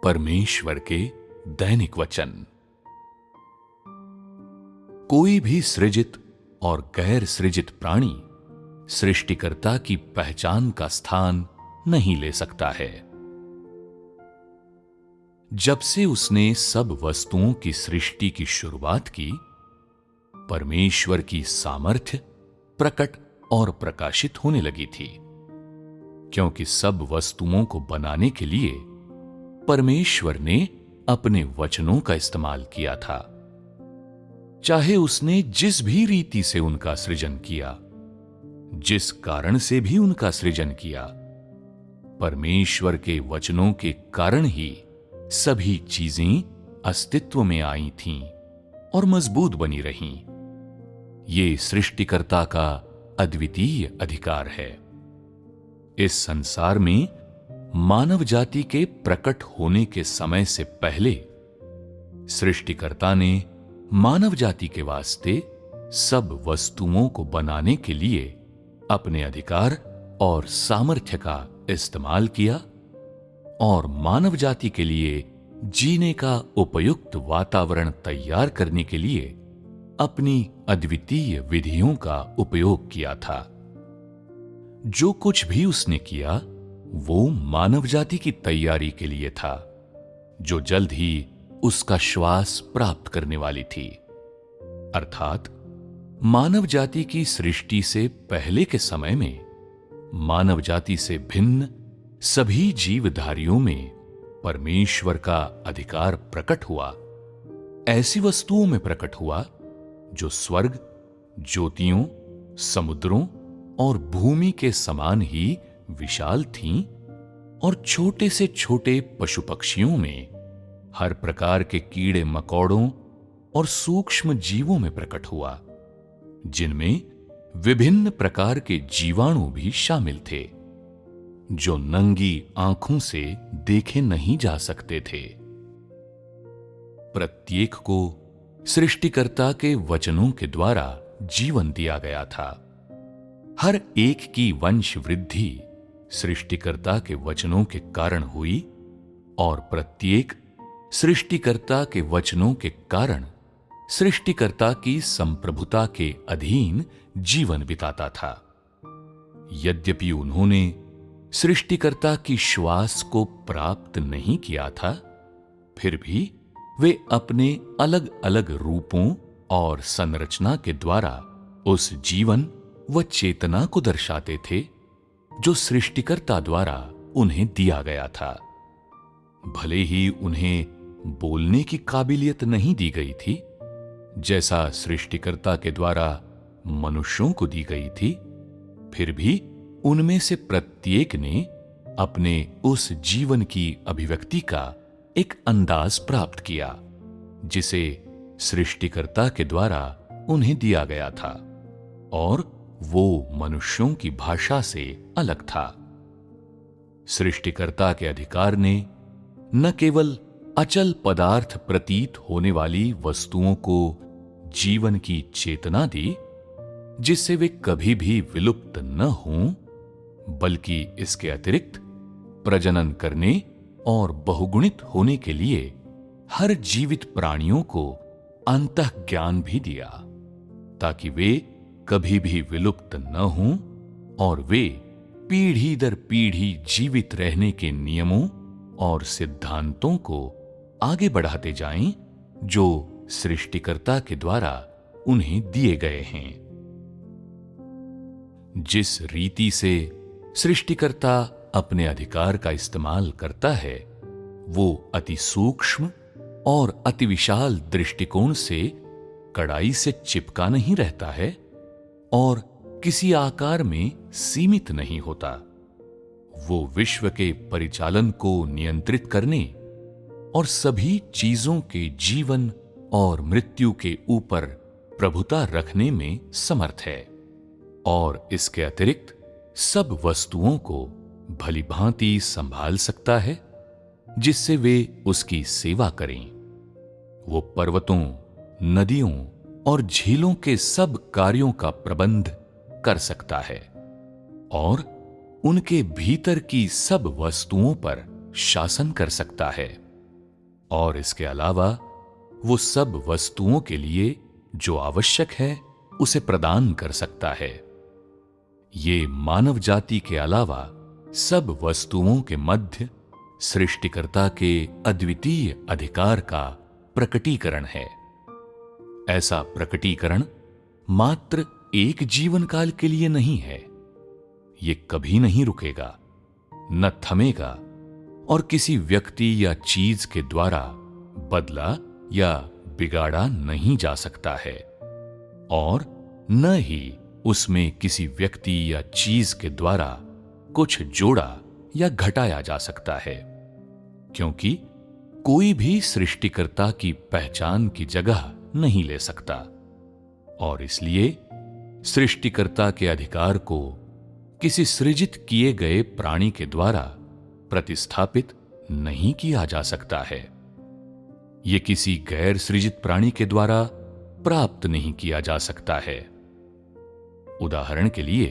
परमेश्वर के दैनिक वचन। कोई भी सृजित और गैर सृजित प्राणी सृष्टिकर्ता की पहचान का स्थान नहीं ले सकता है। जब से उसने सब वस्तुओं की सृष्टि की शुरुआत की, परमेश्वर की सामर्थ्य प्रकट और प्रकाशित होने लगी थी, क्योंकि सब वस्तुओं को बनाने के लिए परमेश्वर ने अपने वचनों का इस्तेमाल किया था। चाहे उसने जिस भी रीति से उनका सृजन किया, जिस कारण से भी उनका सृजन किया, परमेश्वर के वचनों के कारण ही सभी चीजें अस्तित्व में आई थीं और मजबूत बनी रहीं। ये सृष्टिकर्ता का अद्वितीय अधिकार है। इस संसार में मानव जाति के प्रकट होने के समय से पहले सृष्टिकर्ता ने मानव जाति के वास्ते सब वस्तुओं को बनाने के लिए अपने अधिकार और सामर्थ्य का इस्तेमाल किया और मानव जाति के लिए जीने का उपयुक्त वातावरण तैयार करने के लिए अपनी अद्वितीय विधियों का उपयोग किया था। जो कुछ भी उसने किया वो मानव जाति की तैयारी के लिए था, जो जल्द ही उसका श्वास प्राप्त करने वाली थी। अर्थात मानव जाति की सृष्टि से पहले के समय में मानव जाति से भिन्न सभी जीवधारियों में परमेश्वर का अधिकार प्रकट हुआ। ऐसी वस्तुओं में प्रकट हुआ जो स्वर्ग, ज्योतियों, समुद्रों और भूमि के समान ही विशाल थीं, और छोटे से छोटे पशु पक्षियों में हर प्रकार के कीड़े मकोड़ों और सूक्ष्म जीवों में प्रकट हुआ, जिनमें विभिन्न प्रकार के जीवाणु भी शामिल थे, जो नंगी आंखों से देखे नहीं जा सकते थे। प्रत्येक को सृष्टिकर्ता के वचनों के द्वारा जीवन दिया गया था। हर एक की वंश वृद्धि सृष्टिकर्ता के वचनों के कारण हुई, और प्रत्येक सृष्टिकर्ता के वचनों के कारण सृष्टिकर्ता की संप्रभुता के अधीन जीवन बिताता था। यद्यपि उन्होंने सृष्टिकर्ता की श्वास को प्राप्त नहीं किया था, फिर भी वे अपने अलग अलग रूपों और संरचना के द्वारा उस जीवन व चेतना को दर्शाते थे जो सृष्टिकर्ता द्वारा उन्हें दिया गया था। भले ही उन्हें बोलने की काबिलियत नहीं दी गई थी, जैसा सृष्टिकर्ता के द्वारा मनुष्यों को दी गई थी, फिर भी उनमें से प्रत्येक ने अपने उस जीवन की अभिव्यक्ति का एक अंदाज प्राप्त किया, जिसे सृष्टिकर्ता के द्वारा उन्हें दिया गया था, और वो मनुष्यों की भाषा से अलग था। सृष्टिकर्ता के अधिकार ने न केवल अचल पदार्थ प्रतीत होने वाली वस्तुओं को जीवन की चेतना दी, जिससे वे कभी भी विलुप्त न हों, बल्कि इसके अतिरिक्त प्रजनन करने और बहुगुणित होने के लिए हर जीवित प्राणियों को अंतःज्ञान भी दिया, ताकि वे कभी भी विलुप्त न हों और वे पीढ़ी दर पीढ़ी जीवित रहने के नियमों और सिद्धांतों को आगे बढ़ाते जाएं, जो सृष्टिकर्ता के द्वारा उन्हें दिए गए हैं। जिस रीति से सृष्टिकर्ता अपने अधिकार का इस्तेमाल करता है, वो अति सूक्ष्म और अति विशाल दृष्टिकोण से कड़ाई से चिपका नहीं रहता है और किसी आकार में सीमित नहीं होता। वो विश्व के परिचालन को नियंत्रित करने और सभी चीजों के जीवन और मृत्यु के ऊपर प्रभुता रखने में समर्थ है, और इसके अतिरिक्त सब वस्तुओं को भली भांति संभाल सकता है, जिससे वे उसकी सेवा करें। वो पर्वतों, नदियों और झीलों के सब कार्यों का प्रबंध कर सकता है और उनके भीतर की सब वस्तुओं पर शासन कर सकता है। और इसके अलावा वो सब वस्तुओं के लिए जो आवश्यक है उसे प्रदान कर सकता है। ये मानव जाति के अलावा सब वस्तुओं के मध्य सृष्टिकर्ता के अद्वितीय अधिकार का प्रकटीकरण है। ऐसा प्रकटीकरण मात्र एक जीवन काल के लिए नहीं है। ये कभी नहीं रुकेगा, न थमेगा और किसी व्यक्ति या चीज के द्वारा बदला या बिगाड़ा नहीं जा सकता है, और न ही उसमें किसी व्यक्ति या चीज के द्वारा कुछ जोड़ा या घटाया जा सकता है, क्योंकि कोई भी सृष्टिकर्ता की पहचान की जगह नहीं ले सकता, और इसलिए सृष्टिकर्ता के अधिकार को किसी सृजित किए गए प्राणी के द्वारा प्रतिस्थापित नहीं किया जा सकता है। यह किसी गैर सृजित प्राणी के द्वारा प्राप्त नहीं किया जा सकता है। उदाहरण के लिए,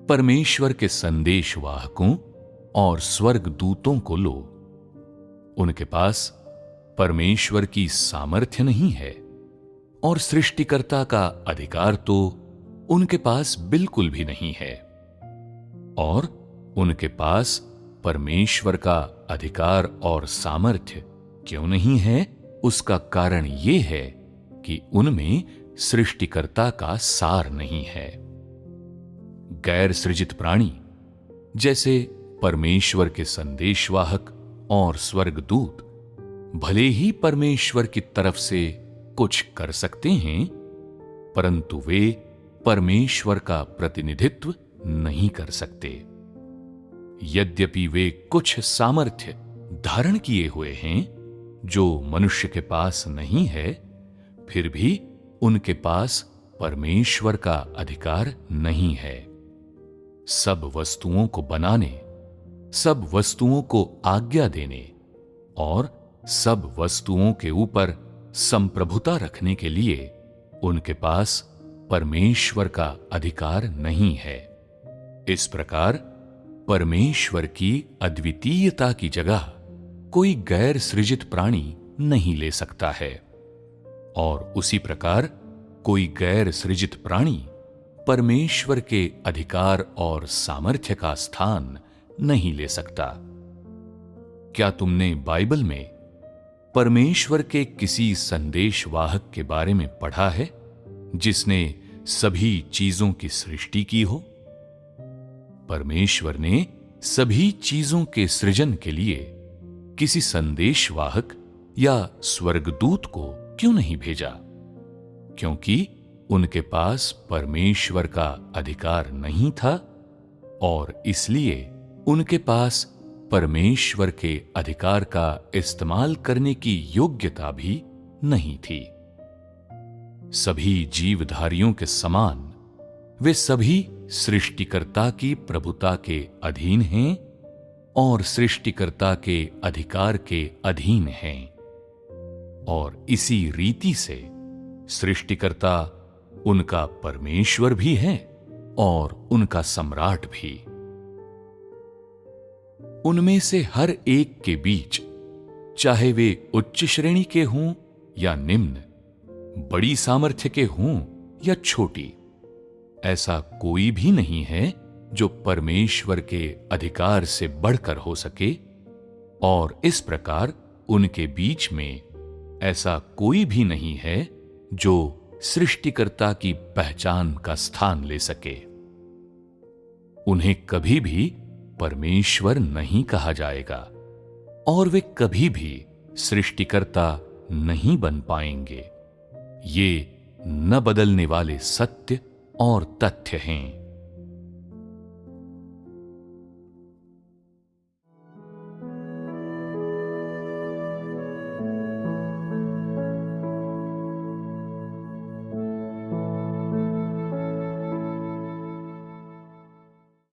परमेश्वर के संदेशवाहकों और स्वर्गदूतों को लो। उनके पास परमेश्वर की सामर्थ्य नहीं है, और सृष्टिकर्ता का अधिकार तो उनके पास बिल्कुल भी नहीं है। और उनके पास परमेश्वर का अधिकार और सामर्थ्य क्यों नहीं है, उसका कारण यह है कि उनमें सृष्टिकर्ता का सार नहीं है। गैर सृजित प्राणी जैसे परमेश्वर के संदेशवाहक और स्वर्गदूत भले ही परमेश्वर की तरफ से कुछ कर सकते हैं, परंतु वे परमेश्वर का प्रतिनिधित्व नहीं कर सकते। यद्यपि वे कुछ सामर्थ्य धारण किए हुए हैं जो मनुष्य के पास नहीं है, फिर भी उनके पास परमेश्वर का अधिकार नहीं है। सब वस्तुओं को बनाने, सब वस्तुओं को आज्ञा देने और सब वस्तुओं के ऊपर संप्रभुता रखने के लिए उनके पास परमेश्वर का अधिकार नहीं है। इस प्रकार परमेश्वर की अद्वितीयता की जगह कोई गैर सृजित प्राणी नहीं ले सकता है, और उसी प्रकार कोई गैर सृजित प्राणी परमेश्वर के अधिकार और सामर्थ्य का स्थान नहीं ले सकता। क्या तुमने बाइबल में परमेश्वर के किसी संदेशवाहक के बारे में पढ़ा है जिसने सभी चीजों की सृष्टि की हो? परमेश्वर ने सभी चीजों के सृजन के लिए किसी संदेशवाहक या स्वर्गदूत को क्यों नहीं भेजा? क्योंकि उनके पास परमेश्वर का अधिकार नहीं था, और इसलिए उनके पास परमेश्वर के अधिकार का इस्तेमाल करने की योग्यता भी नहीं थी। सभी जीवधारियों के समान वे सभी सृष्टिकर्ता की प्रभुता के अधीन हैं और सृष्टिकर्ता के अधिकार के अधीन हैं, और इसी रीति से सृष्टिकर्ता उनका परमेश्वर भी है और उनका सम्राट भी। उनमें से हर एक के बीच, चाहे वे उच्च श्रेणी के हों या निम्न, बड़ी सामर्थ्य के हों या छोटी, ऐसा कोई भी नहीं है जो परमेश्वर के अधिकार से बढ़कर हो सके, और इस प्रकार उनके बीच में ऐसा कोई भी नहीं है जो सृष्टिकर्ता की पहचान का स्थान ले सके। उन्हें कभी भी परमेश्वर नहीं कहा जाएगा, और वे कभी भी सृष्टिकर्ता नहीं बन पाएंगे। ये न बदलने वाले सत्य और तथ्य हैं।